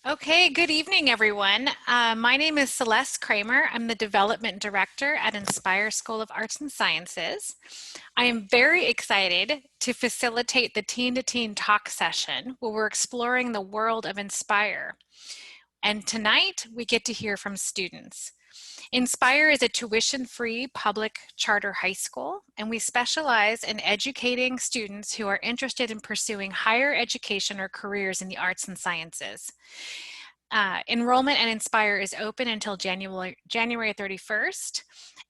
Okay, good evening, everyone. My name is Celeste Kramer. I'm the Development Director at Inspire School of Arts and Sciences. I am very excited to facilitate the Teen to Teen Talk session where we're exploring the world of Inspire. And tonight we get to hear from students. Inspire is a tuition-free public charter high school, and we specialize in educating students who are interested in pursuing higher education or careers in the arts and sciences. Enrollment and Inspire is open until January 31st.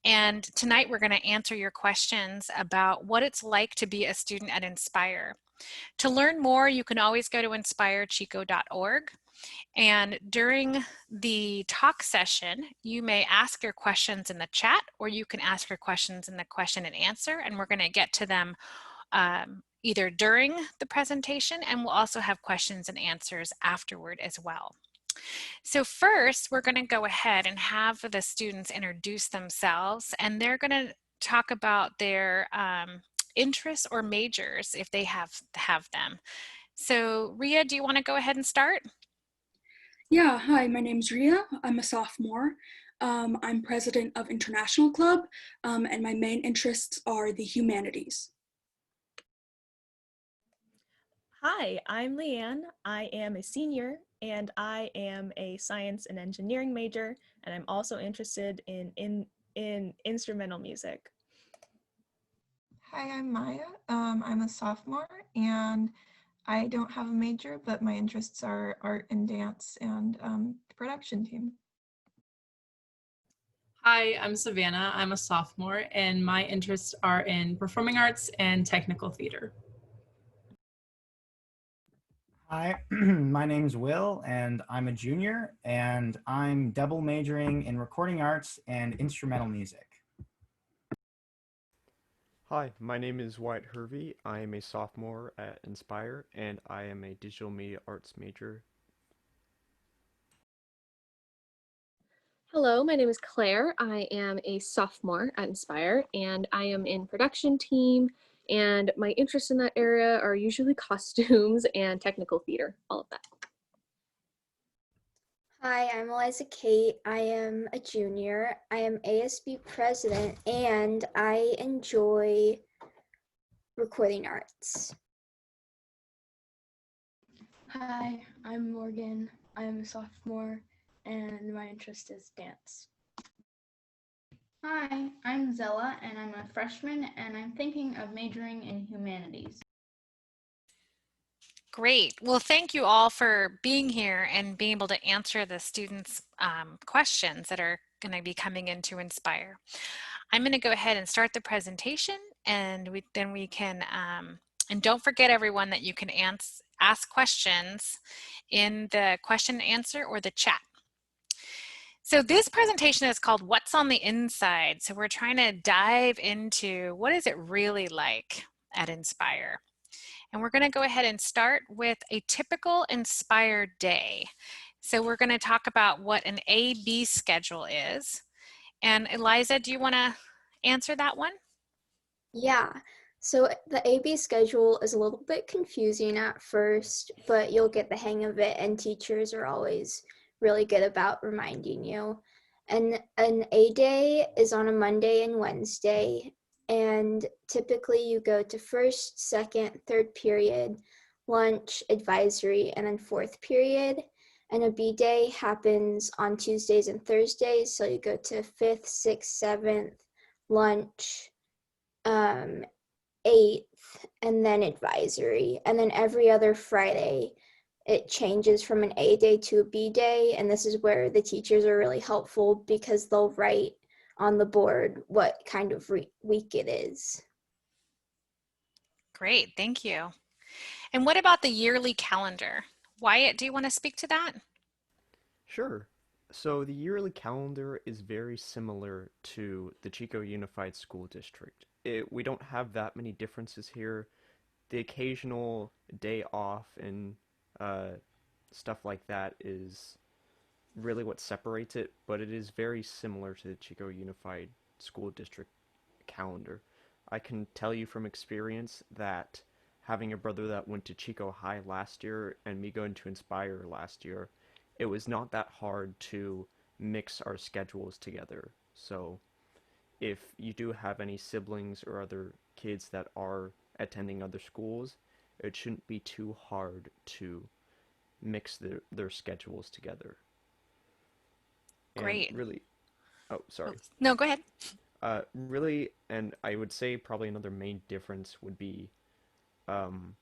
And tonight we're going to answer your questions about what it's like to be a student at Inspire. To learn more, you can always go to inspirechico.org. And during the talk session, you may ask your questions in the chat, or you can ask your questions in the question and answer, and we're going to get to them either during the presentation, and we'll also have questions and answers afterward as well. So first, we're going to go ahead and have the students introduce themselves, and they're going to talk about their interests or majors if they have them. So Ria, do you want to go ahead and start? Yeah, hi, my name's Ria. I'm a sophomore. I'm president of International Club, and my main interests are the humanities. Hi, I'm Leanne. I am a senior and I am a science and engineering major, and I'm also interested in instrumental music. Hi, I'm Maya. I'm a sophomore and I don't have a major, but my interests are art and dance and the production team. Hi, I'm Savannah. I'm a sophomore and my interests are in performing arts and technical theater. Hi, my name's Will, and I'm a junior, and I'm double majoring in recording arts and instrumental music. Hi, my name is Wyatt Hervey. I am a sophomore at Inspire, and I am a digital media arts major. Hello, my name is Claire. I am a sophomore at Inspire, and I am in production team, and my interests in that area are usually costumes and technical theater, all of that. Hi, I'm Eliza Kate. I am a junior. I am ASB president, and I enjoy recording arts. Hi, I'm Morgan. I am a sophomore, and my interest is dance. Hi, I'm Zella, and I'm a freshman, and I'm thinking of majoring in humanities. Great. Well, thank you all for being here and being able to answer the students' questions that are going to be coming in to Inspire. I'm going to go ahead and start the presentation, and then we can, and don't forget everyone that you can ask questions in the question and answer or the chat. So this presentation is called What's on the Inside. So we're trying to dive into what is it really like at Inspire. And we're going to go ahead and start with a typical Inspire day. So we're going to talk about what an A-B schedule is. And Eliza, do you want to answer that one? Yeah, so the AB schedule is a little bit confusing at first, but you'll get the hang of it, and teachers are always really good about reminding you. And an A day is on a Monday and Wednesday, and typically you go to first, second, third period, lunch, advisory, and then fourth period. And a B day happens on Tuesdays and Thursdays, so you go to fifth, sixth, seventh, lunch, 8th, and then advisory. And then every other Friday, it changes from an A day to a B day. And this is where the teachers are really helpful because they'll write on the board what kind of week it is. Great, thank you. And what about the yearly calendar? Wyatt, do you want to speak to that? Sure. So the yearly calendar is very similar to the Chico Unified School District. We don't have that many differences here. The occasional day off and stuff like that is really what separates it, but it is very similar to the Chico Unified School District calendar. I can tell you from experience that having a brother that went to Chico High last year and me going to Inspire last year, it was not that hard to mix our schedules together. So if you do have any siblings or other kids that are attending other schools, it shouldn't be too hard to mix their schedules together. And Great. really, oh, Oh, sorry. no, go ahead. Really, and I would say probably another main difference would be, um,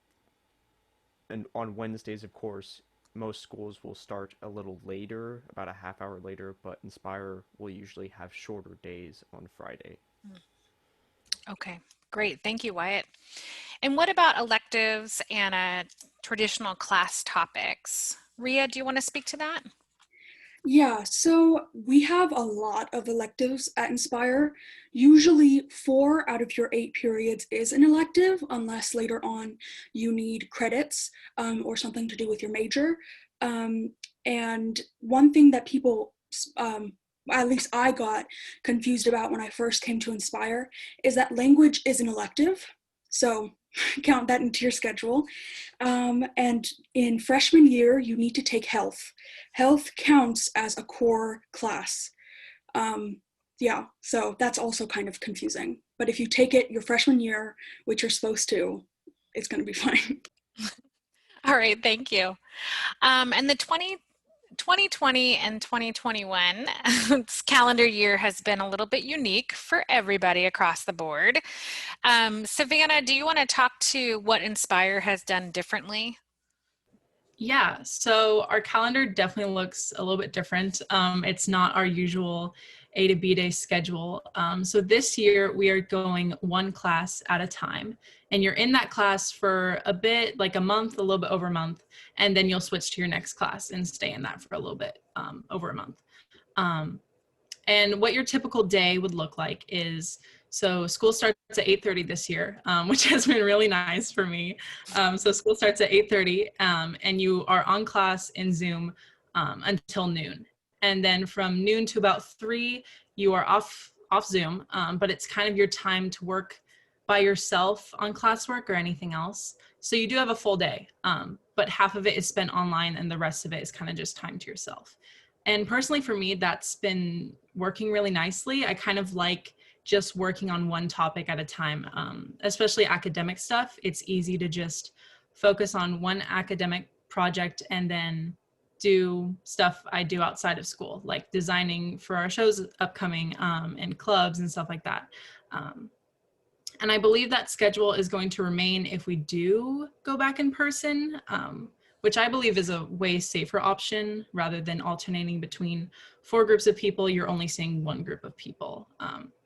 and on Wednesdays, of course, most schools will start a little later, about a half hour later, but Inspire will usually have shorter days on Friday. Okay, great. Thank you, Wyatt. And what about electives and traditional class topics? Ria, do you want to speak to that? Yeah, so we have a lot of electives at Inspire. Usually 4 out of your 8 periods is an elective, unless later on you need credits or something to do with your major. And one thing that people, at least I got confused about when I first came to Inspire, is that language is an elective. So count that into your schedule. And in freshman year, you need to take health. Health counts as a core class. Yeah, so that's also kind of confusing. But if you take it your freshman year, which you're supposed to, it's going to be fine. All right, thank you. And the 2020 and 2021 calendar year has been a little bit unique for everybody across the board. Savannah, do you want to talk to what Inspire has done differently? Yeah, so our calendar definitely looks a little bit different. It's not our usual A to B day schedule. So this year we are going one class at a time, and you're in that class for a bit, like a month, a little bit over a month, and then you'll switch to your next class and stay in that for a little bit over a month. And what your typical day would look like is, so school starts at 8:30 this year, which has been really nice for me. So school starts at 8:30 and you are on class in Zoom until noon. And then from noon to about 3, you are off Zoom, but it's kind of your time to work by yourself on classwork or anything else. So you do have a full day, but half of it is spent online and the rest of it is kind of just time to yourself. And personally for me, that's been working really nicely. I kind of like just working on one topic at a time, especially academic stuff. It's easy to just focus on one academic project and then do stuff I do outside of school, like designing for our shows upcoming and clubs and stuff like that. And I believe that schedule is going to remain if we do go back in person, which I believe is a way safer option rather than alternating between 4 groups of people. You're only seeing 1 group of people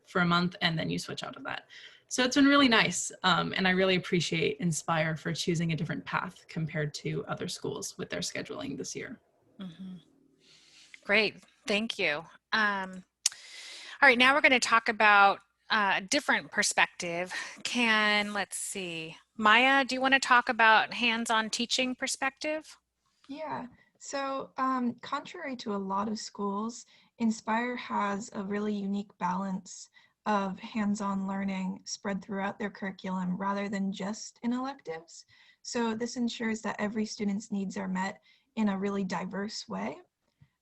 for a month and then you switch out of that. So it's been really nice. And I really appreciate Inspire for choosing a different path compared to other schools with their scheduling this year. Mm-hmm. Great, thank you. All right, now we're going to talk about a different perspective. Let's see, Maya, do you want to talk about hands-on teaching perspective? Yeah, so contrary to a lot of schools, Inspire has a really unique balance of hands-on learning spread throughout their curriculum rather than just in electives. So this ensures that every student's needs are met in a really diverse way.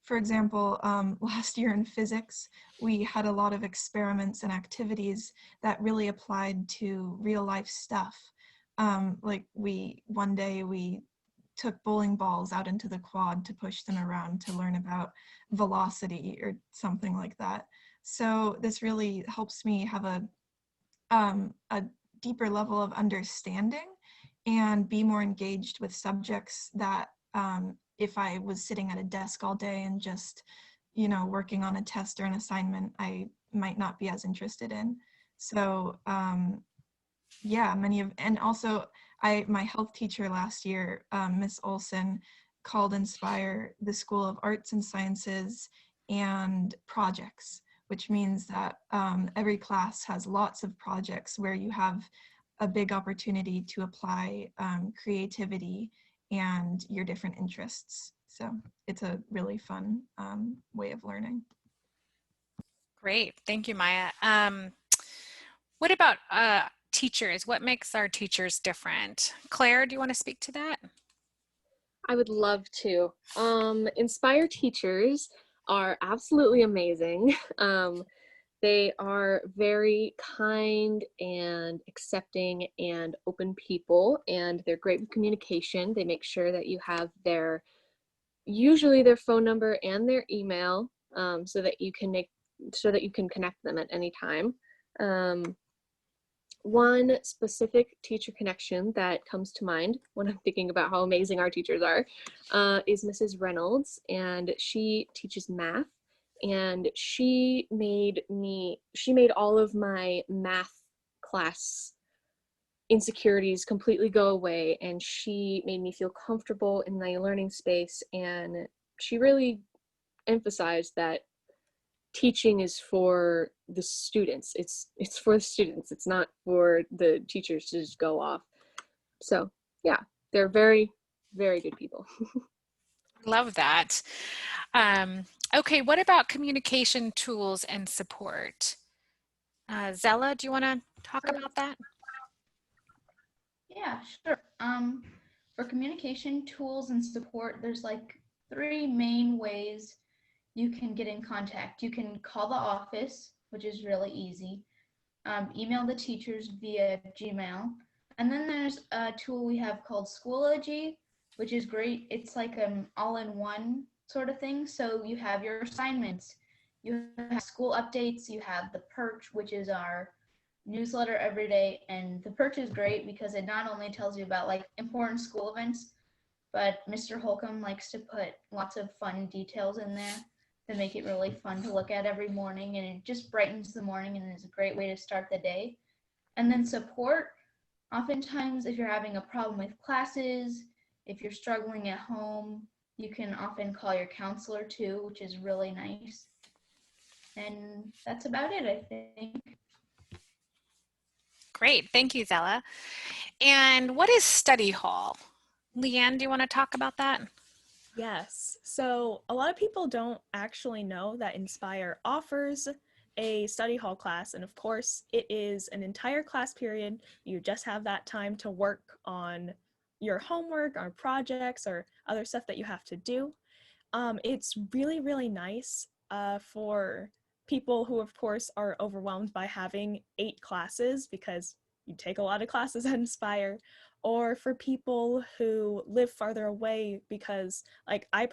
For example, last year in physics, we had a lot of experiments and activities that really applied to real life stuff. Like one day we took bowling balls out into the quad to push them around to learn about velocity or something like that. So this really helps me have a deeper level of understanding and be more engaged with subjects that if I was sitting at a desk all day and just, working on a test or an assignment, I might not be as interested in. So yeah, and also my health teacher last year, Miss Olson, called Inspire the School of Arts and Sciences and Projects, which means that every class has lots of projects where you have a big opportunity to apply creativity and your different interests. So it's a really fun way of learning. Great, thank you, Maya. What about teachers? What makes our teachers different? Claire, do you want to speak to that? I would love to. Inspire teachers are absolutely amazing. They are very kind and accepting and open people, and they're great with communication. They make sure that you have usually their phone number and their email, so that you can connect them at any time. One specific teacher connection that comes to mind when I'm thinking about how amazing our teachers are is Mrs. Reynolds, and she teaches math, and she made all of my math class insecurities completely go away, and she made me feel comfortable in my learning space, and she really emphasized that teaching is for the students. It's for the students. It's not for the teachers to just go off. So yeah, they're very, very good people. Love that. Okay, what about communication tools and support? Zella, do you want to talk about that? Yeah, sure. For communication tools and support, there's like three main ways you can get in contact. You can call the office, which is really easy. Email the teachers via Gmail. And then there's a tool we have called Schoology, which is great. It's like an all-in-one sort of thing. So you have your assignments, you have school updates, you have the Perch, which is our newsletter every day. And the Perch is great because it not only tells you about like important school events, but Mr. Holcomb likes to put lots of fun details in there to make it really fun to look at every morning, and it just brightens the morning and is a great way to start the day. And then support, oftentimes if you're having a problem with classes, if you're struggling at home, you can often call your counselor too, which is really nice. And that's about it, I think. Great, thank you, Zella. And what is study hall? Leanne, do you want to talk about that? Yes. So a lot of people don't actually know that Inspire offers a study hall class. And of course, it is an entire class period. You just have that time to work on your homework or projects or other stuff that you have to do. It's really, really nice for people who, of course, are overwhelmed by having 8 classes because you take a lot of classes at Inspire, or for people who live farther away because, like, I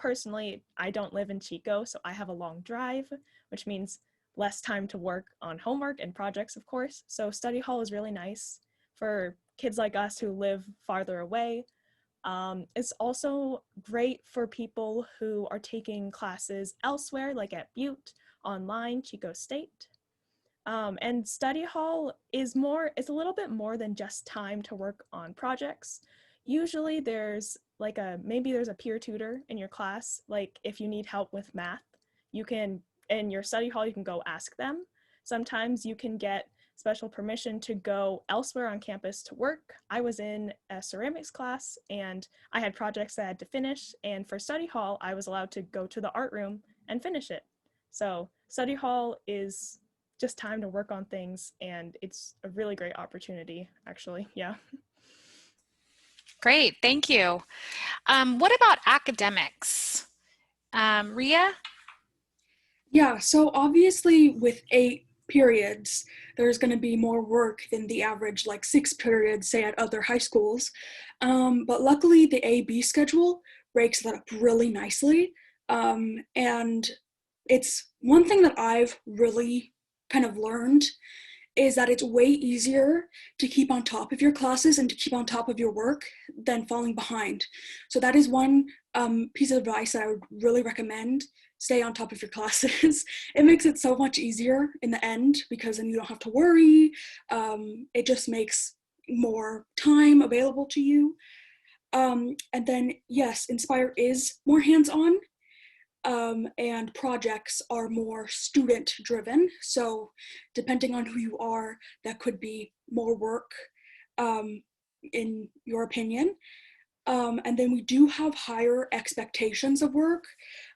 don't live in Chico, so I have a long drive, which means less time to work on homework and projects, of course. So study hall is really nice for kids like us who live farther away. It's also great for people who are taking classes elsewhere, like at Butte, online, Chico State. And study hall is it's a little bit more than just time to work on projects. Usually maybe there's a peer tutor in your class. Like if you need help with math, in your study hall, you can go ask them. Sometimes you can get special permission to go elsewhere on campus to work. I was in a ceramics class and I had projects that I had to finish. And for study hall, I was allowed to go to the art room and finish it. So study hall is just time to work on things, and it's a really great opportunity, actually. Yeah. Great, thank you. What about academics? Ria? Yeah, so obviously with 8 periods, there's going to be more work than the average like 6 periods, say at other high schools. But luckily the A-B schedule breaks that up really nicely. And it's one thing that I've really kind of learned is that it's way easier to keep on top of your classes and to keep on top of your work than falling behind. So that is one piece of advice that I would really recommend. Stay on top of your classes. It makes it so much easier in the end because then you don't have to worry. It just makes more time available to you. And then yes, Inspire is more hands-on. And projects are more student driven. So depending on who you are, that could be more work in your opinion. And then we do have higher expectations of work.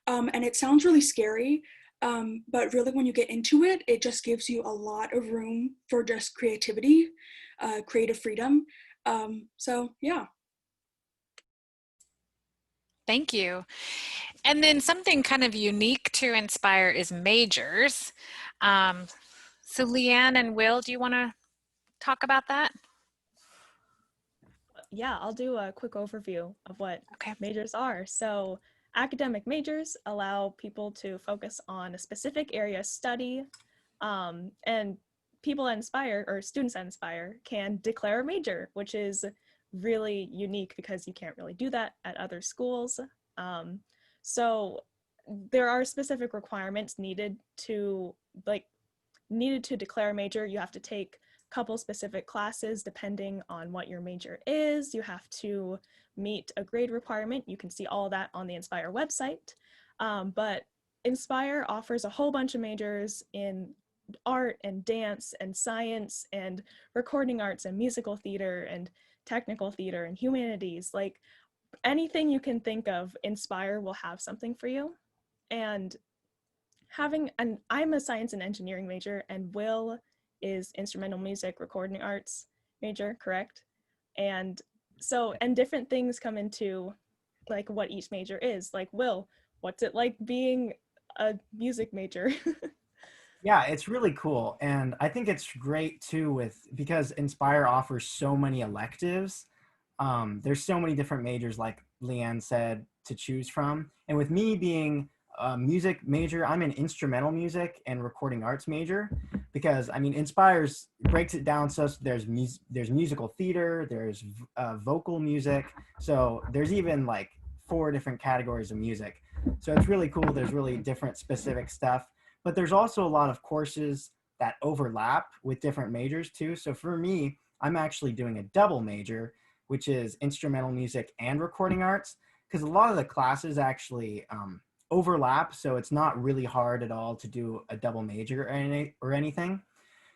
And it sounds really scary, but really when you get into it, it just gives you a lot of room for just creativity, creative freedom. So yeah. Thank you. And then something kind of unique to Inspire is majors. Um, so Leanne and Will, do you want to talk about that? Yeah, I'll do a quick overview of what Okay. majors are. So academic majors allow people to focus on a specific area of study, and people at Inspire, or students at Inspire, can declare a major, which is really unique because you can't really do that at other schools. Um, so there are specific requirements needed to declare a major. You have to take a couple specific classes depending on what your major is. You have to meet a grade requirement. You can see all that on the Inspire website. But Inspire offers a whole bunch of majors in art and dance and science and recording arts and musical theater and technical theater and humanities. Like anything you can think of, Inspire will have something for you. And I'm a science and engineering major, and Will is instrumental music recording arts major, correct? And so, and different things come into like what each major is. Like, Will, what's it like being a music major? Yeah, it's really cool. And I think it's great too because Inspire offers so many electives. There's so many different majors, like Leanne said, to choose from. And with me being a music major, I'm an instrumental music and recording arts major because I mean, Inspires breaks it down. So there's musical theater, there's vocal music. So there's even like 4 different categories of music. So it's really cool. There's really different specific stuff, but there's also a lot of courses that overlap with different majors too. So for me, I'm actually doing a double major, which is instrumental music and recording arts, because a lot of the classes actually overlap. So it's not really hard at all to do a double major or anything.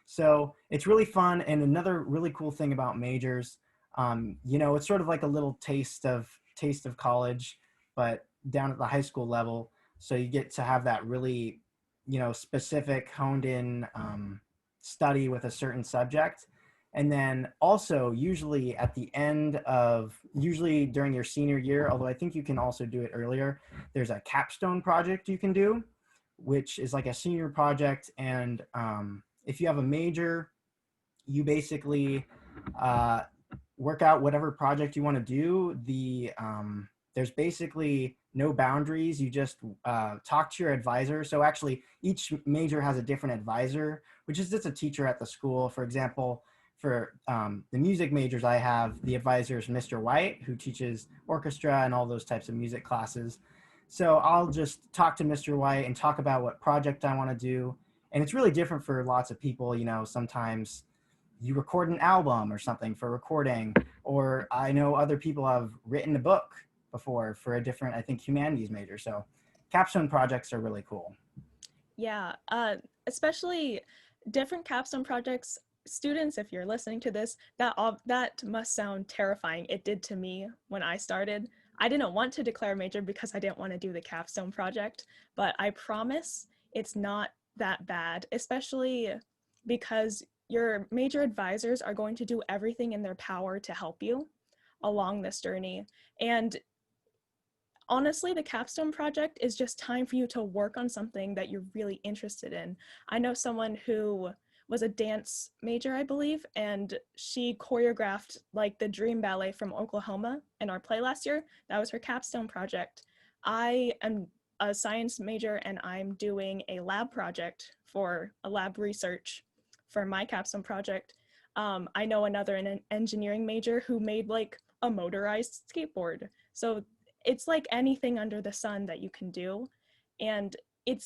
So it's really fun. And another really cool thing about majors, it's sort of like a little taste of college, but down at the high school level. So you get to have that really, specific honed in study with a certain subject. And then also usually during your senior year, although I think you can also do it earlier, there's a capstone project you can do, which is like a senior project. And if you have a major, you basically work out whatever project you want to do. There's basically no boundaries. You just talk to your advisor. So actually, each major has a different advisor, which is just a teacher at the school. For example, for the music majors, I have the advisor is Mr. White, who teaches orchestra and all those types of music classes. So I'll just talk to Mr. White and talk about what project I want to do. And it's really different for lots of people. Sometimes you record an album or something for recording, or I know other people have written a book before for a different, I think, humanities major. So capstone projects are really cool. Yeah, especially different capstone projects. Students, if you're listening to this, that must sound terrifying. It did to me when I started. I didn't want to declare a major because I didn't want to do the capstone project, but I promise it's not that bad, especially because your major advisors are going to do everything in their power to help you along this journey. And honestly, the capstone project is just time for you to work on something that you're really interested in. I know someone who was a dance major, I believe, and she choreographed like the Dream Ballet from Oklahoma in our play last year. That was her capstone project. I am a science major and I'm doing a lab project for a lab research for my capstone project. I know another an engineering major who made like a motorized skateboard. So it's like anything under the sun that you can do. And it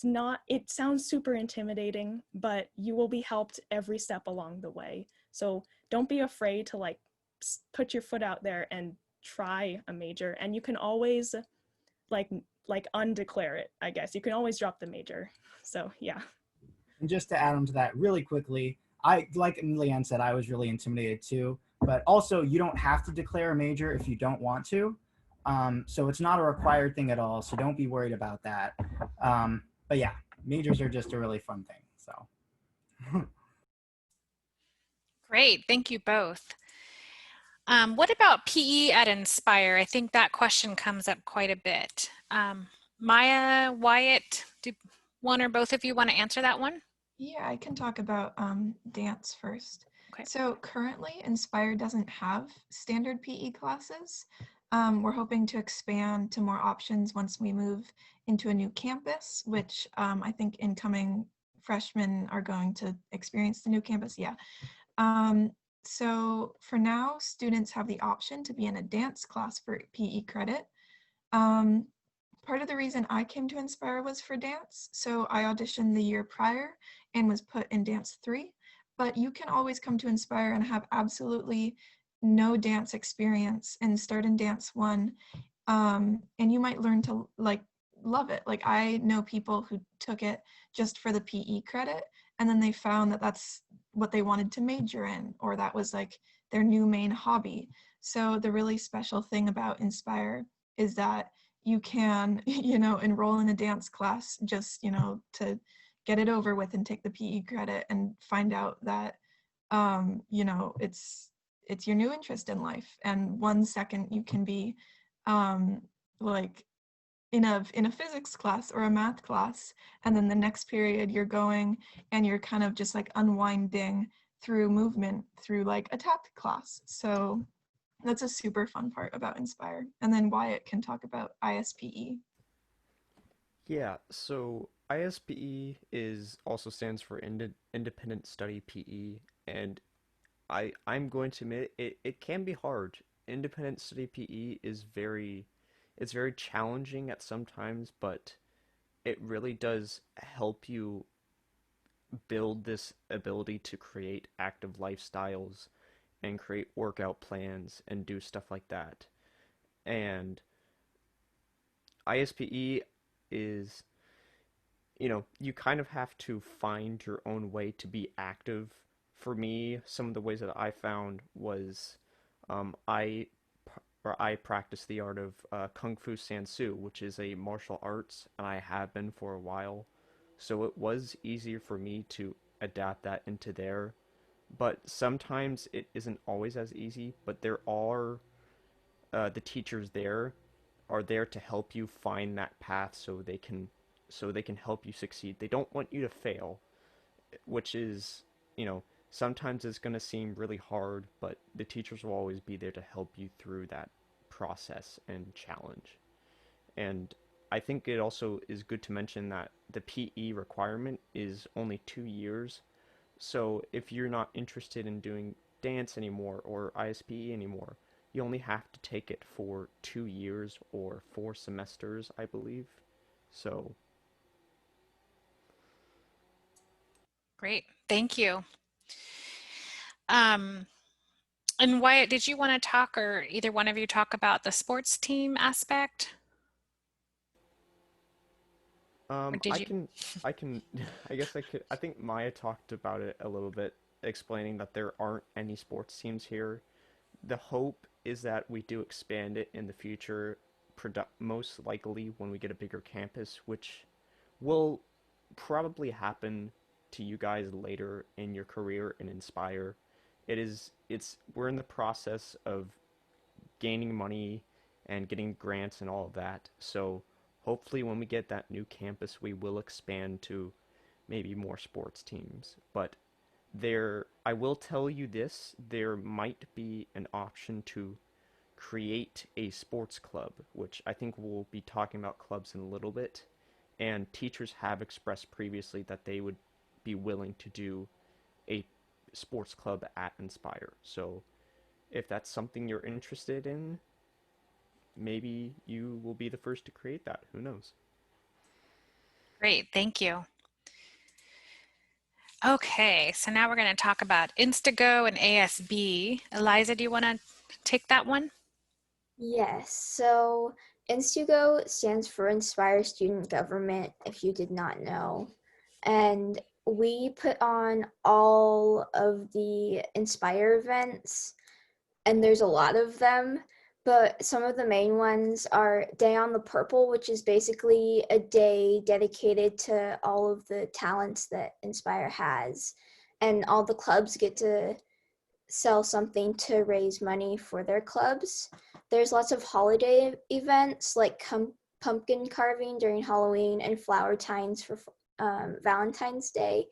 sounds super intimidating, but you will be helped every step along the way. So don't be afraid to like put your foot out there and try a major. And you can always like undeclare it, I guess. You can always drop the major. So yeah. And just to add on to that really quickly, like Leanne said, I was really intimidated too, but also you don't have to declare a major if you don't want to. So it's not a required thing at all. So don't be worried about that. But yeah, majors are just a really fun thing. So. Great, thank you both. What about PE at Inspire? I think that question comes up quite a bit. Maya, Wyatt, do one or both of you want to answer that one? Yeah, I can talk about dance first. Okay. So currently, Inspire doesn't have standard PE classes. We're hoping to expand to more options once we move into a new campus, which I think incoming freshmen are going to experience the new campus. Yeah. So for now, students have the option to be in a dance class for PE credit. Um, Part of the reason I came to Inspire was for dance. So I auditioned the year prior and was put in dance 3. But you can always come to Inspire and have absolutely no dance experience and start in dance 1. And you might learn to love it. Like I know people who took it just for the PE credit, and then they found that that's what they wanted to major in, or that was like their new main hobby. So the really special thing about Inspire is that you can, enroll in a dance class just, to get it over with and take the PE credit and find out that, it's your new interest in life. And 1 second you can be like in a physics class or a math class, and then the next period you're going and you're kind of just like unwinding through movement through like a tap class. So that's a super fun part about Inspire. And then Wyatt can talk about ISPE. Yeah, so ISPE is also stands for Independent Study PE, and I'm going to admit it can be hard. Independent Study PE is it's very challenging at some times, but it really does help you build this ability to create active lifestyles and create workout plans and do stuff like that. And ISPE is, you kind of have to find your own way to be active. For me, some of the ways that I found was um, I I practice the art of Kung Fu Sansu, which is a martial arts, and I have been for a while. So it was easier for me to adapt that into there. But sometimes it isn't always as easy, but there are the teachers there are there to help you find that path so they can help you succeed. They don't want you to fail, which is, sometimes it's going to seem really hard, but the teachers will always be there to help you through that process and challenge. And I think it also is good to mention that the PE requirement is only 2 years. So if you're not interested in doing dance anymore or ISPE anymore, you only have to take it for 2 years or 4 semesters, I believe. So, Great, thank you. And Wyatt, did you want to talk, or either one of you talk about the sports team aspect? Or did I you? can, I can, I guess I could, I think Maya talked about it a little bit, explaining that there aren't any sports teams here. The hope is that we do expand it in the future, most likely when we get a bigger campus, which will probably happen to you guys later in your career and Inspire. We're in the process of gaining money and getting grants and all of that. So hopefully when we get that new campus, we will expand to maybe more sports teams. But I will tell you this, there might be an option to create a sports club, which I think we'll be talking about clubs in a little bit. And teachers have expressed previously that they would be willing to do a sports club at Inspire. So if that's something you're interested in, maybe you will be the first to create that. Who knows? Great, thank you. Okay, so now we're going to talk about Instago and ASB. Eliza, do you want to take that one? Yes, so Instigo stands for Inspire Student Government, if you did not know. And we put on all of the Inspire events, and there's a lot of them, but some of the main ones are Day on the Purple, which is basically a day dedicated to all of the talents that Inspire has. And all the clubs get to sell something to raise money for their clubs. There's lots of holiday events like pumpkin carving during Halloween and flower tines for Valentine's Day.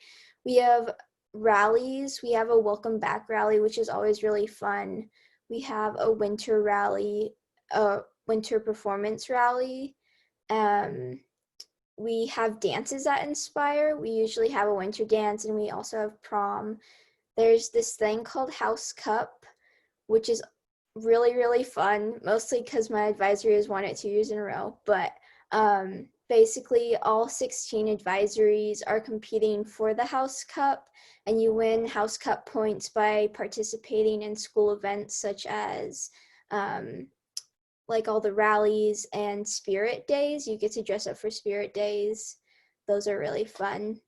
We have rallies. We have a welcome back rally, which is always really fun. We have a winter rally, a winter performance rally. We have dances that inspire. We usually have a winter dance, and we also have prom. There's this thing called House Cup, which is really, really fun, mostly because my advisory has won it 2 years in a row. But basically, all 16 advisories are competing for the House Cup, and you win House Cup points by participating in school events such as like all the rallies and spirit days. You get to dress up for spirit days. Those are really fun.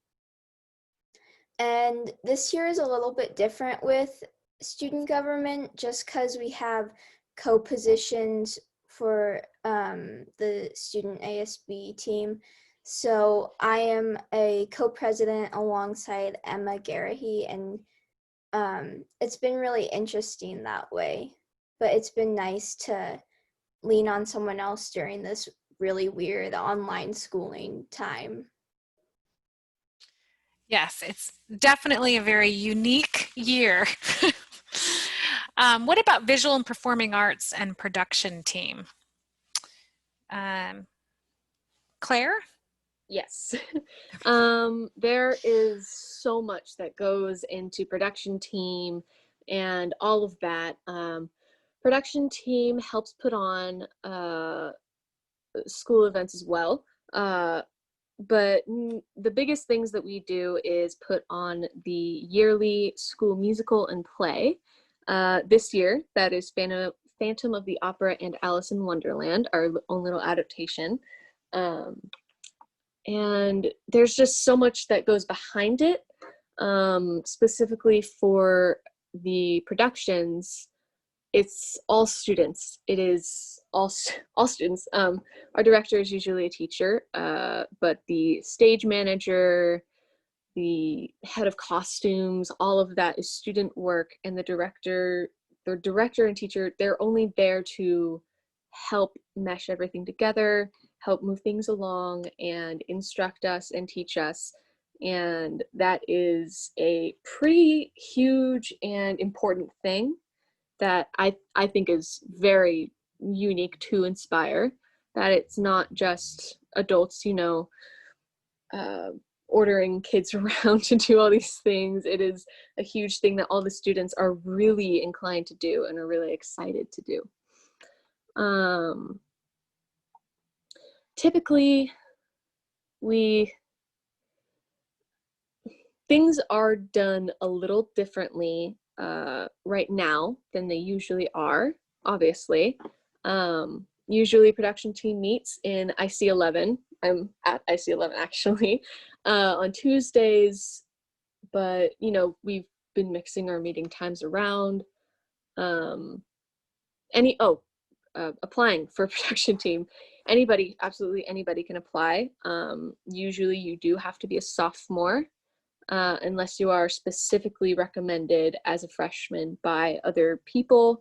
And this year is a little bit different with student government just because we have co-positions for the student ASB team. So I am a co-president alongside Emma Garahy, and it's been really interesting that way. But it's been nice to lean on someone else during this really weird online schooling time. Yes, it's definitely a very unique year. What about visual and performing arts and production team? Claire? Yes. There is so much that goes into production team and all of that. Production team helps put on school events as well. But the biggest things that we do is put on the yearly school musical and play. This year, that is Phantom of the Opera and Alice in Wonderland, our own little adaptation. And there's just so much that goes behind it. Specifically for the productions, it's all students. It is all students. Our director is usually a teacher, but the stage manager, the head of costumes, all of that is student work, and the director and teacher, they're only there to help mesh everything together, help move things along, and instruct us and teach us. And that is a pretty huge and important thing that I think is very unique to Inspire, that it's not just adults, ordering kids around to do all these things. It is a huge thing that all the students are really inclined to do and are really excited to do. Typically, things are done a little differently right now than they usually are, obviously. Usually production team meets in IC11. I'm at IC11 actually, on Tuesdays, but we've been mixing our meeting times around. Applying for a production team. Absolutely anybody can apply. Usually you do have to be a sophomore, unless you are specifically recommended as a freshman by other people.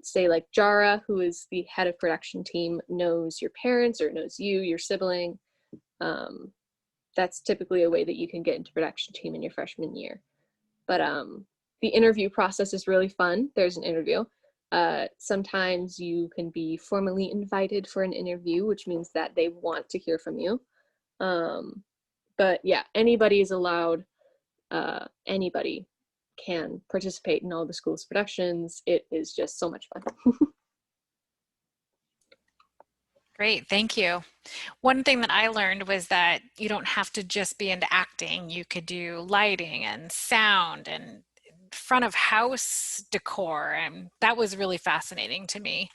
Say like Jara, who is the head of production team, knows your parents or knows you, your sibling. That's typically a way that you can get into production team in your freshman year. But the interview process is really fun. There's an interview. Sometimes you can be formally invited for an interview, which means that they want to hear from you. But yeah, anybody is allowed. Anybody can participate in all the school's productions. It is just so much fun. Great, thank you. One thing that I learned was that you don't have to just be into acting. You could do lighting and sound and front of house decor, and that was really fascinating to me.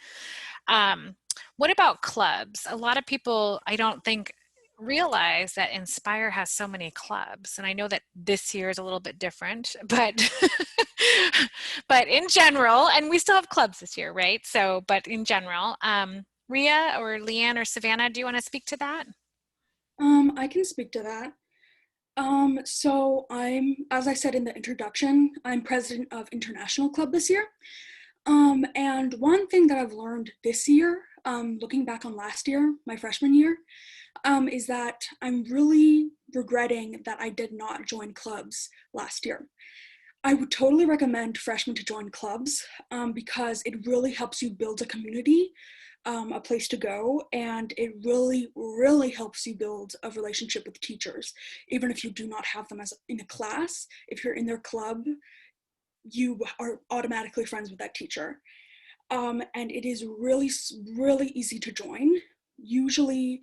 What about clubs? A lot of people, I don't think, realize that Inspire has so many clubs, and I know that this year is a little bit different, but but in general, and we still have clubs this year, right? So, but in general, Ria or Leanne or Savannah, do you want to speak to that? I can speak to that. So as I said in the introduction, I'm president of International Club this year. And one thing that I've learned this year, looking back on last year, my freshman year, is that I'm really regretting that I did not join clubs last year. I would totally recommend freshmen to join clubs because it really helps you build a community, a place to go, and it really, really helps you build a relationship with teachers. Even if you do not have them as in a class, if you're in their club, you are automatically friends with that teacher. And it is really, really easy to join. Usually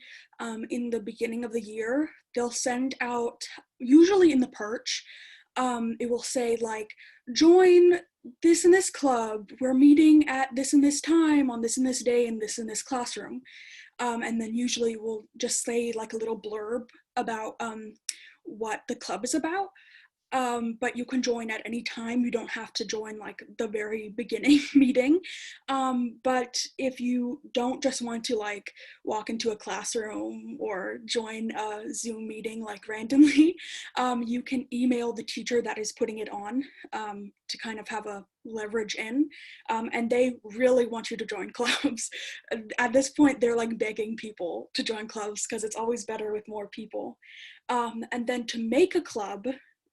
in the beginning of the year, they'll send out, usually in the perch, it will say like, join this and this club. We're meeting at this and this time on this and this day in this classroom. And then usually we'll just say like a little blurb about what the club is about. But you can join at any time. You don't have to join like the very beginning meeting. But if you don't just want to like walk into a classroom or join a Zoom meeting like randomly, you can email the teacher that is putting it on to kind of have a leverage in. And they really want you to join clubs. At this point, they're like begging people to join clubs because it's always better with more people. And then to make a club,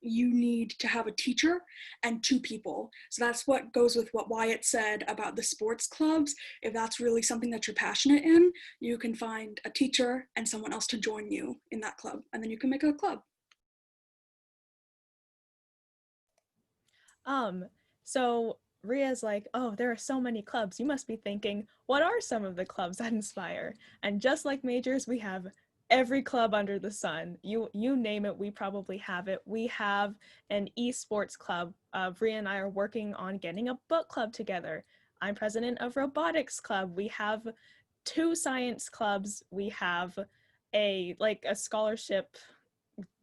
you need to have a teacher and 2 people. So that's what goes with what Wyatt said about the sports clubs. If that's really something that you're passionate in, you can find a teacher and someone else to join you in that club, and then you can make a club. So Ria's like, oh, there are so many clubs. You must be thinking, what are some of the clubs that Inspire? And just like majors, we have every club under the sun. You name it, we probably have it. We have an esports club. Ria and I are working on getting a book club together. I'm president of robotics club. We have 2 science clubs. We have a scholarship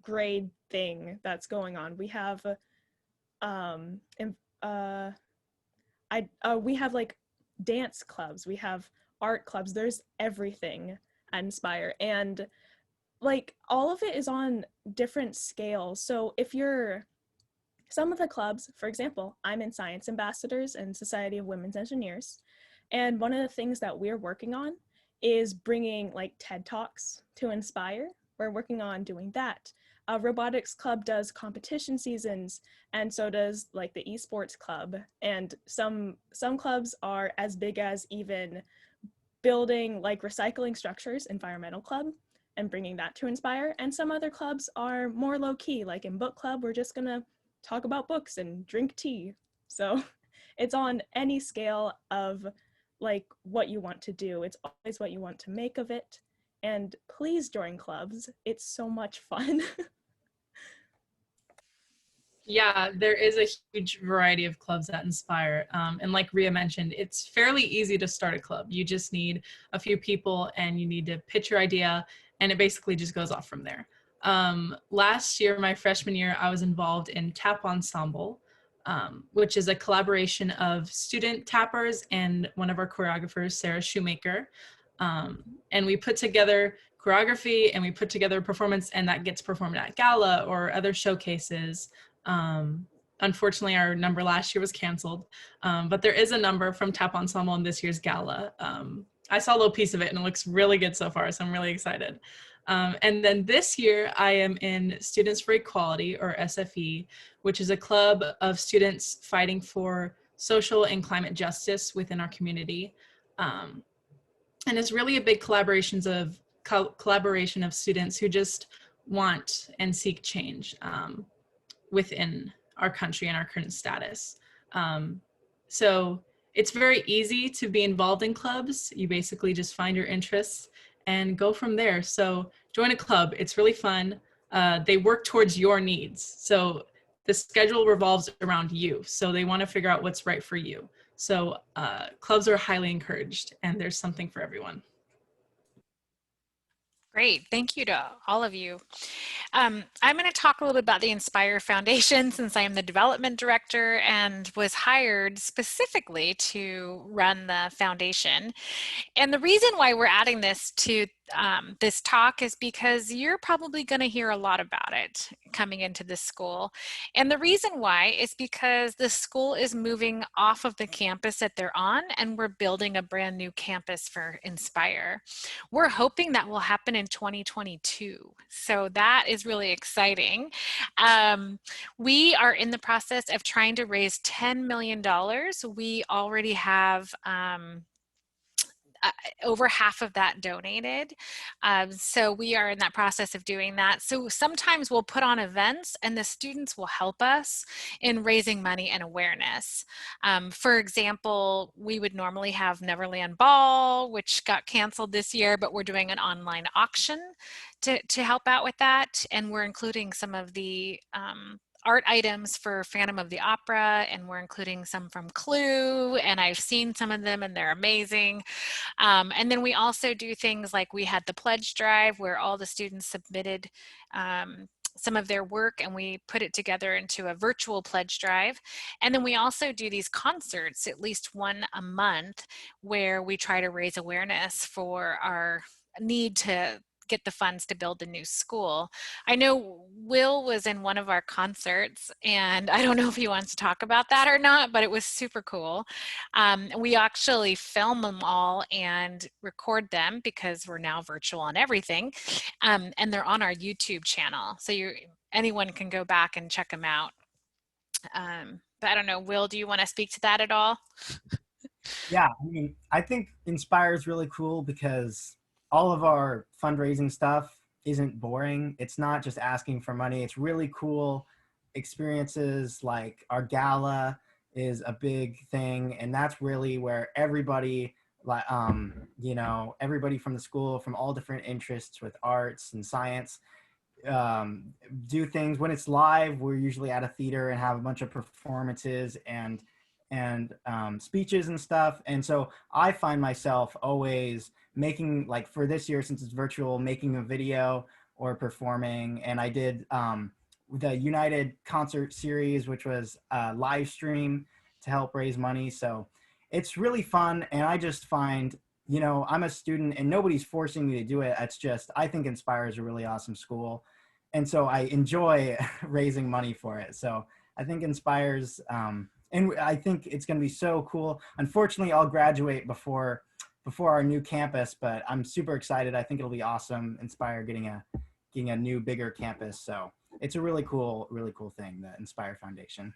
grade thing that's going on. We have we have like dance clubs, we have art clubs, there's everything at Inspire, and like all of it is on different scales. So if you're some of the clubs, for example, I'm in Science Ambassadors and Society of Women's Engineers, and one of the things that we're working on is bringing like TED Talks to Inspire. We're working on doing that. Robotics Club does competition seasons, and so does like the esports club. And some clubs are as big as even building like recycling structures, Environmental Club, and bringing that to Inspire. And some other clubs are more low key, like in book club, we're just gonna talk about books and drink tea. So it's on any scale of like what you want to do. It's always what you want to make of it. And please join clubs. It's so much fun. Yeah, there is a huge variety of clubs that Inspire. And like Ria mentioned, it's fairly easy to start a club. You just need a few people and you need to pitch your idea, and it basically just goes off from there. Last year, my freshman year, I was involved in Tap Ensemble, which is a collaboration of student tappers and one of our choreographers, Sarah Shoemaker. And we put together choreography and we put together a performance, and that gets performed at gala or other showcases. Unfortunately, our number last year was canceled, but there is a number from Tap Ensemble in this year's gala. I saw a little piece of it and it looks really good so far, so I'm really excited. And then this year I am in Students for Equality, or SFE, which is a club of students fighting for social and climate justice within our community. And it's really a big collaboration of students who just want and seek change within our country and our current status. So it's very easy to be involved in clubs. You basically just find your interests and go from there. So join a club, it's really fun. They work towards your needs. So the schedule revolves around you. So they want to figure out what's right for you. So clubs are highly encouraged, and there's something for everyone. Great, thank you to all of you. I'm going to talk a little bit about the Inspire Foundation, since I am the development director and was hired specifically to run the foundation. And the reason why we're adding this to this talk is because you're probably going to hear a lot about it coming into this school. And the reason why is because the school is moving off of the campus that they're on, and we're building a brand new campus for Inspire. We're hoping that will happen in 2022. So that is really exciting. We are in the process of trying to raise $10 million. We already have over half of that donated. So we are in that process of doing that. So sometimes we'll put on events and the students will help us in raising money and awareness. For example, we would normally have Neverland Ball, which got canceled this year, but we're doing an online auction to help out with that. And we're including some of the art items for Phantom of the Opera, and we're including some from Clue, and I've seen some of them and they're amazing. And then we also do things like we had the pledge drive where all the students submitted some of their work and we put it together into a virtual pledge drive. And then we also do these concerts, at least one a month, where we try to raise awareness for our need to get the funds to build a new school. I know Will was in one of our concerts, and I don't know if he wants to talk about that or not, but it was super cool. We actually film them all and record them because we're now virtual on everything, and they're on our YouTube channel, so anyone can go back and check them out. But I don't know, Will, do you want to speak to that at all? Yeah, I mean, I think Inspire is really cool because all of our fundraising stuff isn't boring. It's not just asking for money. It's really cool experiences. Like our gala is a big thing, and that's really where everybody, like, everybody from the school, from all different interests with arts and science, do things. When it's live, we're usually at a theater and have a bunch of performances and speeches and stuff. And so I find myself always making, like for this year, since it's virtual, making a video or performing. And I did the United concert series, which was a live stream to help raise money. So it's really fun. And I just find, I'm a student and nobody's forcing me to do it. It's just, I think Inspire is a really awesome school. And so I enjoy raising money for it. So I think Inspire's, and I think it's going to be so cool. Unfortunately, I'll graduate before our new campus, but I'm super excited. I think it'll be awesome. Inspire getting a new, bigger campus. So it's a really cool thing, the Inspire Foundation.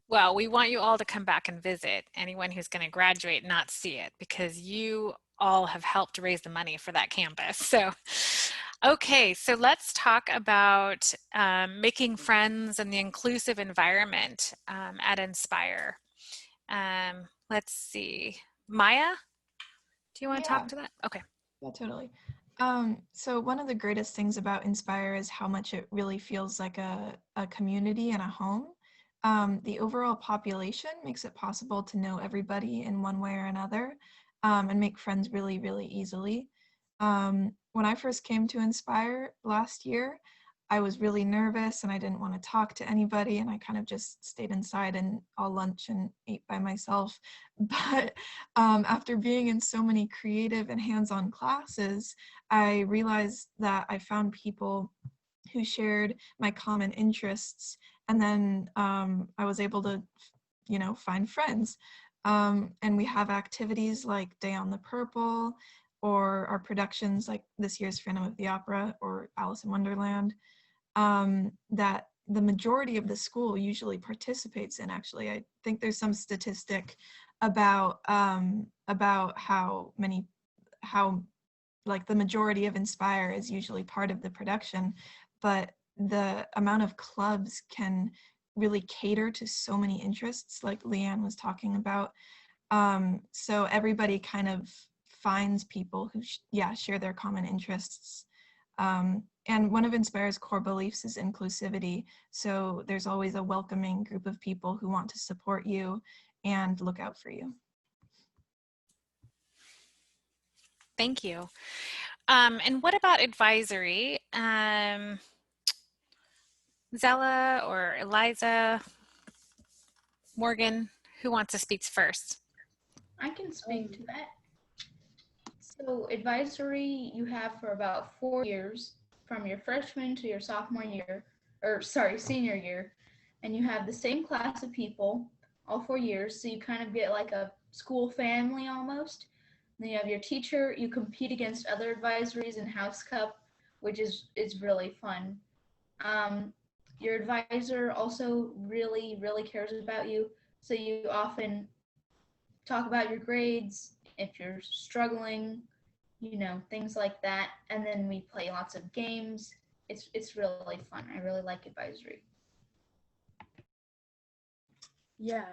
Well, we want you all to come back and visit, anyone who's going to graduate, not see it, because you all have helped raise the money for that campus. So, okay, so let's talk about making friends and the inclusive environment at Inspire. Let's see. Maya, do you want to talk to that? Okay. Yeah, totally. So one of the greatest things about Inspire is how much it really feels like a community and a home. The overall population makes it possible to know everybody in one way or another, and make friends really, really easily. When I first came to Inspire last year, I was really nervous and I didn't want to talk to anybody, and I kind of just stayed inside and all lunch and ate by myself. But after being in so many creative and hands-on classes, I realized that I found people who shared my common interests, and then I was able to, find friends. And we have activities like Day on the Purple, or our productions like this year's Phantom of the Opera or Alice in Wonderland, that the majority of the school usually participates in. Actually, I think there's some statistic about how like the majority of Inspire is usually part of the production, but the amount of clubs can really cater to so many interests, like Leanne was talking about. So everybody kind of finds people who share their common interests. And one of Inspire's core beliefs is inclusivity. So there's always a welcoming group of people who want to support you and look out for you. Thank you. And what about advisory? Zella or Eliza, Morgan, who wants to speak first? I can speak to that. So advisory you have for about 4 years, from your freshman to your sophomore year, or sorry, senior year, and you have the same class of people all 4 years, so you kind of get like a school family almost. Then you have your teacher, you compete against other advisories in House Cup, which is really fun. Um, your advisor also really cares about you, so you often talk about your grades, if you're struggling, things like that. And then we play lots of games. It's really fun. I really like advisory. Yeah,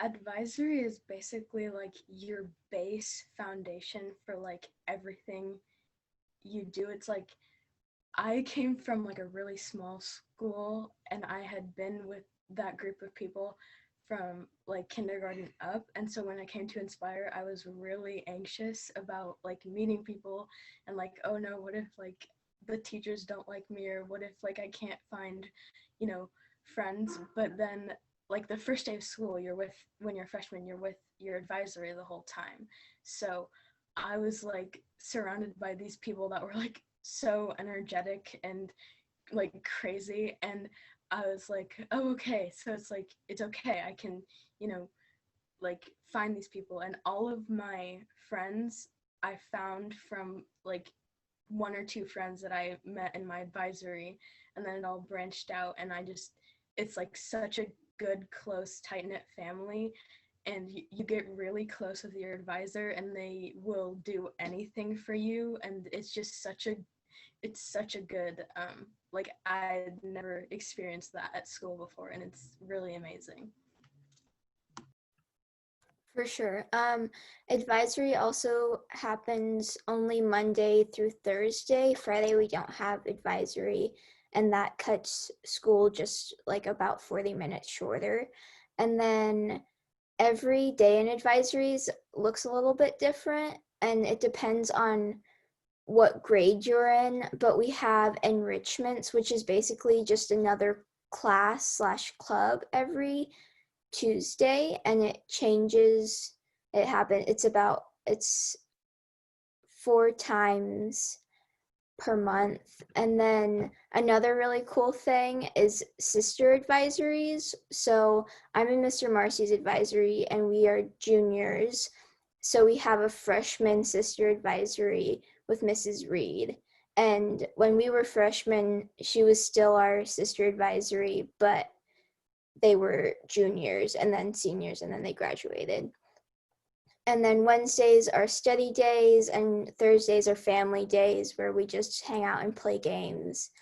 advisory is basically like your base foundation for like everything you do. It's like I came from like a really small school and I had been with that group of people from like kindergarten up, and so when I came to Inspire I was really anxious about like meeting people and like, oh no, what if like the teachers don't like me, or what if like I can't find, you know, friends. But then like the first day of school, you're with, when you're a freshman, you're with your advisory the whole time. So I was like surrounded by these people that were like so energetic and like crazy, and I was like, oh okay, so it's like it's okay, I can, you know, like find these people. And all of my friends I found from like one or two friends that I met in my advisory, and then it all branched out, and I just, it's like such a good close tight-knit family, and you get really close with your advisor and they will do anything for you, and it's just such a, it's such a good like I'd never experienced that at school before, and it's really amazing. For sure. Advisory also happens only Monday through Thursday. Friday we don't have advisory, and that cuts school just like about 40 minutes shorter. And then every day in advisories looks a little bit different, and it depends on what grade you're in. But we have enrichments, which is basically just another class slash club every Tuesday, and it changes. It's 4 times per month. And then another really cool thing is sister advisories. So I'm in Mr. Marcy's advisory and we are juniors. So we have a freshman sister advisory with Mrs. Reed. And when we were freshmen, she was still our sister advisory, but they were juniors and then seniors, and then they graduated. And then Wednesdays are study days, and Thursdays are family days where we just hang out and play games.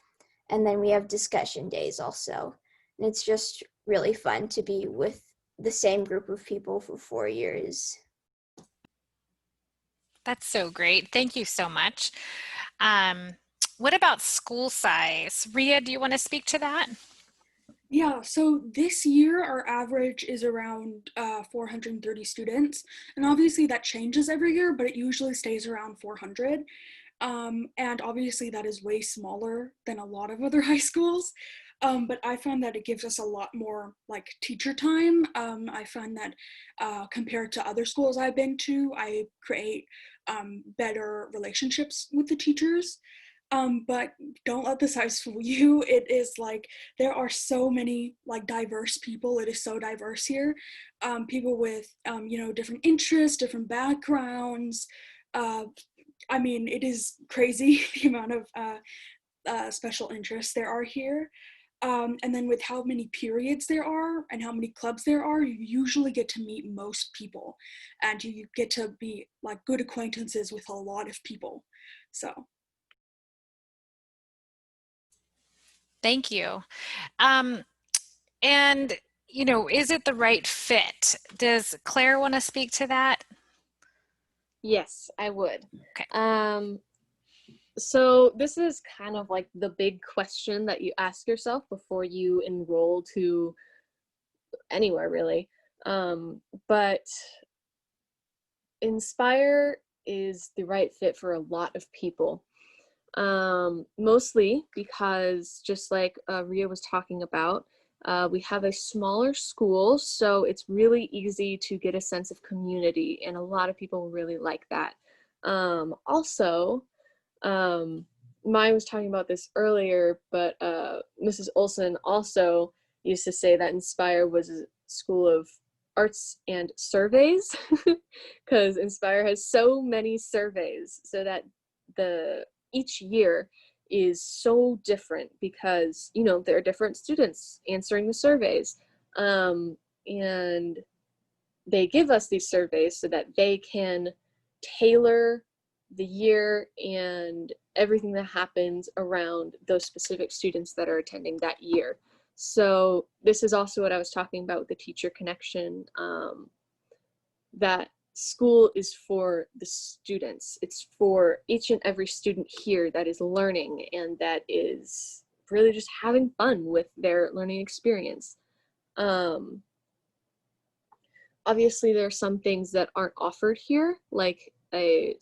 And then we have discussion days also. And it's just really fun to be with the same group of people for 4 years. That's so great. Thank you so much. What about school size? Ria, do you want to speak to that? Yeah, so this year our average is around 430 students, and obviously that changes every year, but it usually stays around 400. And obviously that is way smaller than a lot of other high schools. But I found that it gives us a lot more like teacher time. I find that compared to other schools I've been to, I create better relationships with the teachers. But don't let the size fool you. It is like there are so many like diverse people. It is so diverse here. People with different interests, different backgrounds. I mean, it is crazy the amount of special interests there are here. And then with how many periods there are and how many clubs there are, you usually get to meet most people, and you get to be like good acquaintances with a lot of people. So. Thank you. And, is it the right fit? Does Claire want to speak to that? Yes, I would. Okay. So this is kind of like the big question that you ask yourself before you enroll to anywhere, really. But Inspire is the right fit for a lot of people. Mostly because, just like Ria was talking about, we have a smaller school, so it's really easy to get a sense of community, and a lot of people really like that. Also, Maya was talking about this earlier, but Mrs. Olson also used to say that Inspire was a school of arts and surveys, because Inspire has so many surveys, so that each year is so different because, you know, there are different students answering the surveys, and they give us these surveys so that they can tailor the year and everything that happens around those specific students that are attending that year. So this is also what I was talking about with the teacher connection, that school is for the students. It's for each and every student here that is learning and that is really just having fun with their learning experience. Obviously, there are some things that aren't offered here, like a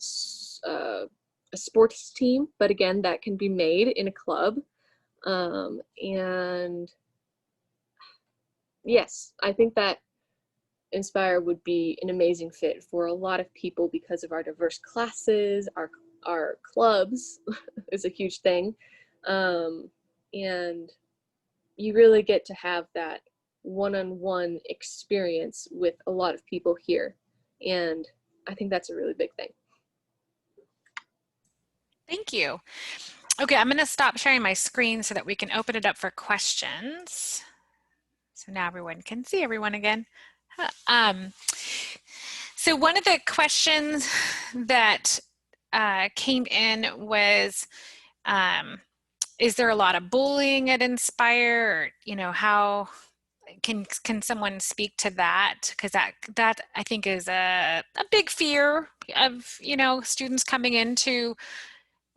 sports team, but again, that can be made in a club. And yes, I think that Inspire would be an amazing fit for a lot of people because of our diverse classes, our clubs is a huge thing. And you really get to have that one-on-one experience with a lot of people here. And I think that's a really big thing. Thank you. Okay, I'm going to stop sharing my screen so that we can open it up for questions. So now everyone can see everyone again. So one of the questions that came in was, is there a lot of bullying at Inspire? Or, you know, how can someone speak to that? Because that I think is a big fear of, you know, students coming into,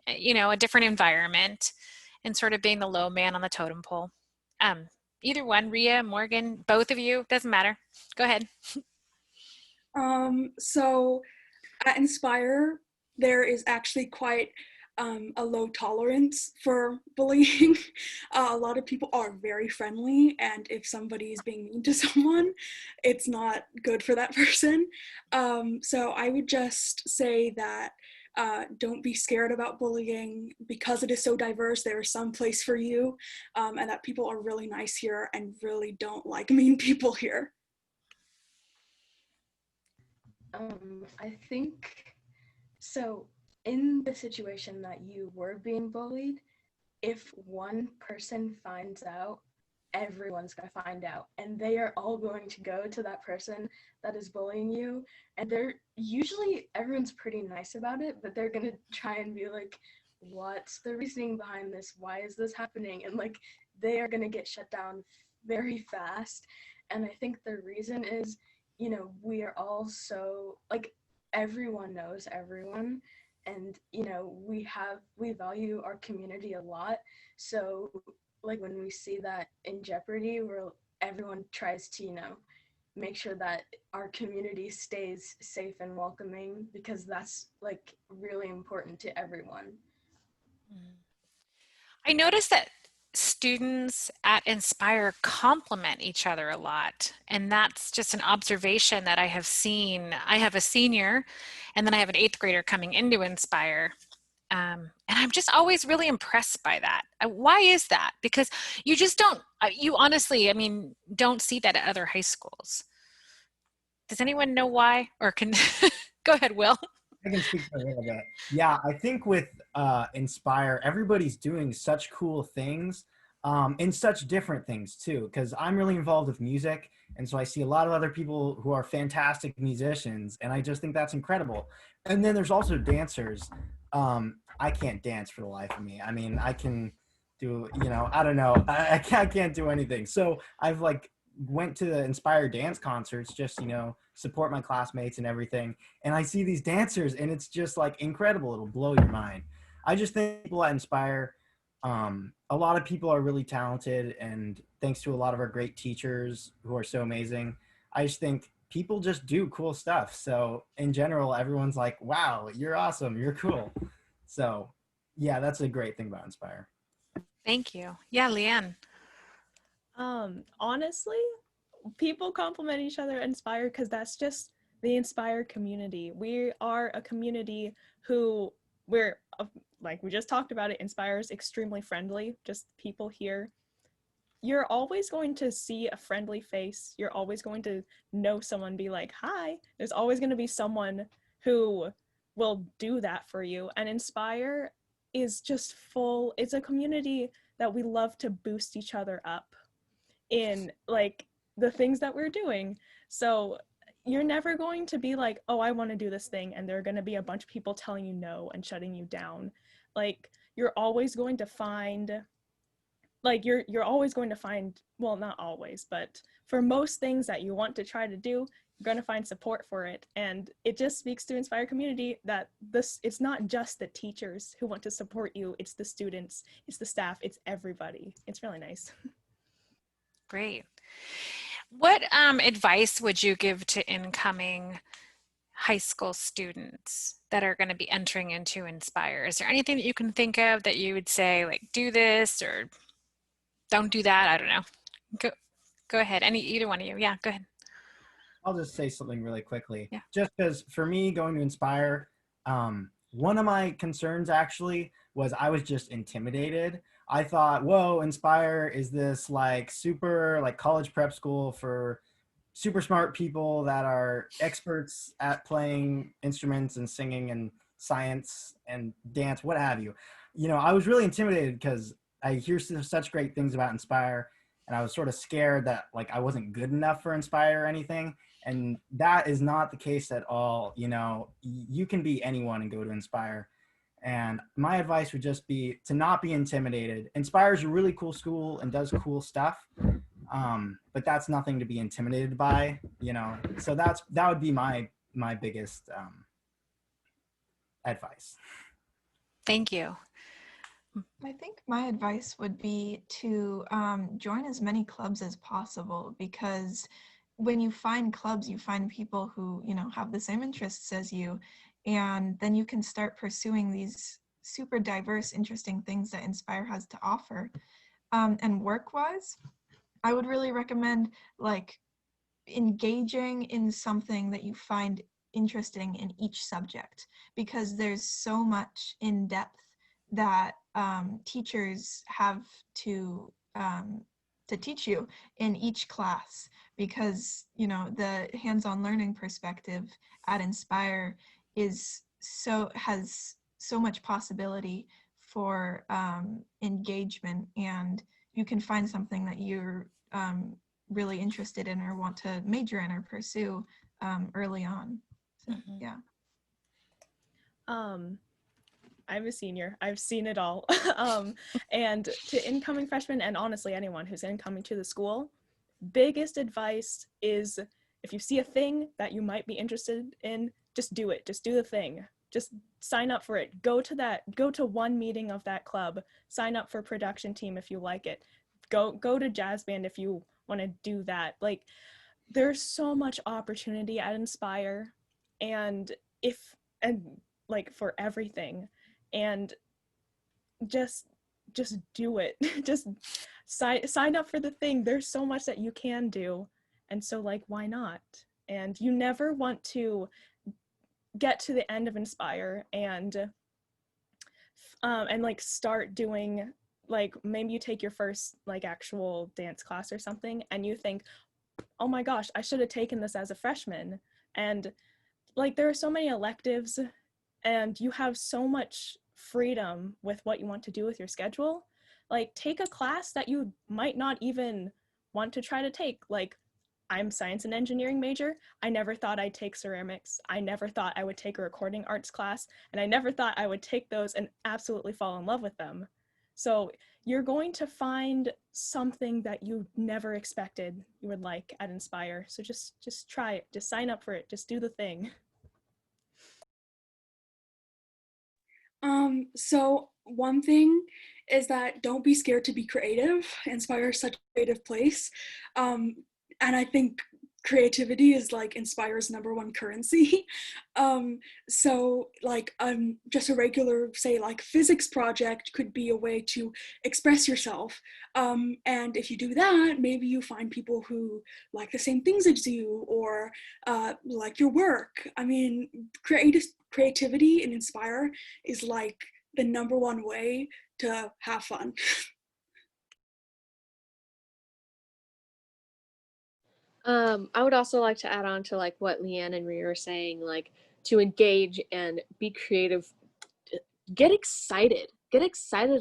you know, a different environment and sort of being the low man on the totem pole. Either one, Ria, Morgan, both of you, doesn't matter. Go ahead. So at Inspire, there is actually quite a low tolerance for bullying. A lot of people are very friendly, and if somebody is being mean to someone, it's not good for that person. So I would just say that don't be scared about bullying because it is so diverse. There is some place for you, and that people are really nice here and really don't like mean people here. I think so. In the situation that you were being bullied, if one person finds out, everyone's going to find out. And they are all going to go to that person that is bullying you. And they're usually, everyone's pretty nice about it, but they're going to try and be like, what's the reasoning behind this? Why is this happening? And like, they are going to get shut down very fast. And I think the reason is, you know, we are all so, like, everyone knows everyone. And, you know, we value our community a lot. So, like, when we see that in jeopardy, everyone tries to, you know, make sure that our community stays safe and welcoming, because that's, like, really important to everyone. I noticed that students at Inspire compliment each other a lot. And that's just an observation that I have seen. I have a senior, and then I have an 8th grader coming into Inspire. And I'm just always really impressed by that. Why is that? Because you just don't, you honestly, I mean, don't see that at other high schools. Does anyone know why? Or can, go ahead, Will. I can speak for a little bit. Yeah, I think with Inspire, everybody's doing such cool things, and such different things too, because I'm really involved with music. And so I see a lot of other people who are fantastic musicians, and I just think that's incredible. And then there's also dancers. I can't dance for the life of me. I mean, I can do, you know, I don't know. I can't do anything. So I've like went to the Inspire dance concerts, just, you know, support my classmates and everything. And I see these dancers, and it's just like incredible. It'll blow your mind. I just think people at Inspire, a lot of people are really talented, and thanks to a lot of our great teachers who are so amazing, I just think people just do cool stuff. So in general, everyone's like, wow, you're awesome, you're cool. So yeah, that's a great thing about Inspire. Thank you. Yeah, Leanne. Honestly, people compliment each other at Inspire because that's just the Inspire community. We are a community who like we just talked about it, Inspire is extremely friendly, just people here. You're always going to see a friendly face. You're always going to know someone, be like, hi. There's always going to be someone who will do that for you. And Inspire is just full, it's a community that we love to boost each other up in like the things that we're doing. So you're never going to be like, oh, I want to do this thing, and there are going to be a bunch of people telling you no and shutting you down. Like you're always going to find you're always going to find, well, not always, but for most things that you want to try to do, you're going to find support for it. And it just speaks to Inspire community that it's not just the teachers who want to support you, it's the students, it's the staff, it's everybody. It's really nice. Great. What advice would you give to incoming high school students that are going to be entering into Inspire? Is there anything that you can think of that you would say, like, do this or don't do that? I don't know. Go ahead. Either one of you. Yeah, go ahead. I'll just say something really quickly. Yeah. Just because for me, going to Inspire, one of my concerns actually was I was just intimidated. I thought, whoa, Inspire is this like super like college prep school for super smart people that are experts at playing instruments and singing and science and dance, what have you. You know, I was really intimidated because I hear such great things about Inspire, and I was sort of scared that like I wasn't good enough for Inspire or anything. And that is not the case at all. You know, you can be anyone and go to Inspire. And my advice would just be to not be intimidated. Inspire is a really cool school and does cool stuff. But that's nothing to be intimidated by, you know. So that would be my biggest advice. Thank you. I think my advice would be to join as many clubs as possible, because when you find clubs, you find people who, you know, have the same interests as you, and then you can start pursuing these super diverse, interesting things that Inspire has to offer. And work-wise, I would really recommend like engaging in something that you find interesting in each subject, because there's so much in depth that teachers have to teach you in each class, because you know the hands-on learning perspective at Inspire has so much possibility for engagement, and you can find something that you're really interested in or want to major in or pursue early on. So yeah. I'm a senior. I've seen it all. And to incoming freshmen, and honestly anyone who's incoming to the school, biggest advice is if you see a thing that you might be interested in, just do it. Just do the thing. Just sign up for it. Go to one meeting of that club. Sign up for production team if you like it. Go to jazz band if you want to do that. Like, there's so much opportunity at Inspire, and like for everything. And just do it. Just sign up for the thing. There's so much that you can do, and so like, why not? And you never want to get to the end of Inspire and like start doing, like, maybe you take your first like actual dance class or something and you think, oh my gosh, I should have taken this as a freshman. And like, there are so many electives and you have so much freedom with what you want to do with your schedule. Like, take a class that you might not even want to try to take. Like, I'm science and engineering major. I never thought I'd take ceramics. I never thought I would take a recording arts class, and I never thought I would take those and absolutely fall in love with them. So you're going to find something that you never expected you would like at Inspire. So just try it. Just sign up for it. Just do the thing. So one thing is that don't be scared to be creative. Inspire is such a creative place. And I think creativity is like Inspire's #1 currency. So like just a regular, say like physics project could be a way to express yourself. And if you do that, maybe you find people who like the same things as you, or like your work. I mean, creativity in Inspire is like the #1 way to have fun. I would also like to add on to like what Leanne and Rhea are saying, like to engage and be creative, get excited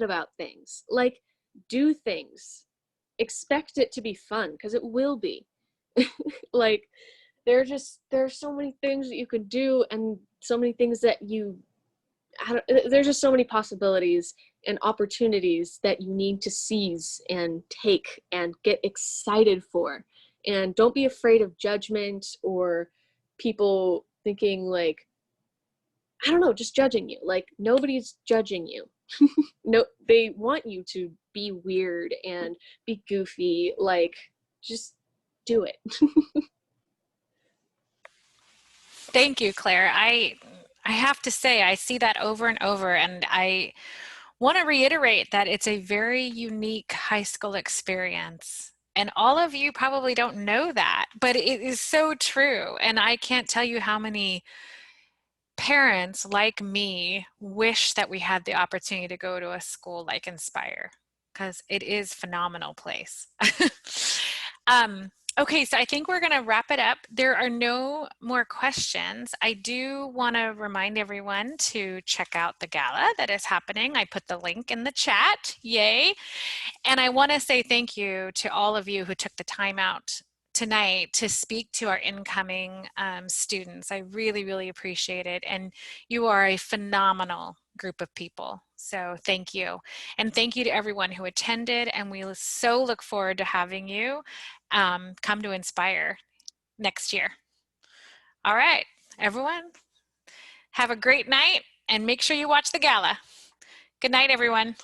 about things, like do things, expect it to be fun because it will be. Like there's so many things that you could do and so many things that there's just so many possibilities and opportunities that you need to seize and take and get excited for. And don't be afraid of judgment or people thinking like, I don't know, just judging you. Like nobody's judging you. No, they want you to be weird and be goofy. Like just do it. Thank you, Claire. I have to say, I see that over and over, and I want to reiterate that it's a very unique high school experience. And all of you probably don't know that, but it is so true. And I can't tell you how many parents like me wish that we had the opportunity to go to a school like Inspire, because it is a phenomenal place. Okay, so I think we're going to wrap it up. There are no more questions. I do want to remind everyone to check out the gala that is happening. I put the link in the chat. Yay. And I want to say thank you to all of you who took the time out tonight to speak to our incoming students. I really, really appreciate it. And you are a phenomenal group of people. So thank you. And thank you to everyone who attended. And we so look forward to having you come to Inspire next year. All right, everyone, have a great night and make sure you watch the gala. Good night, everyone.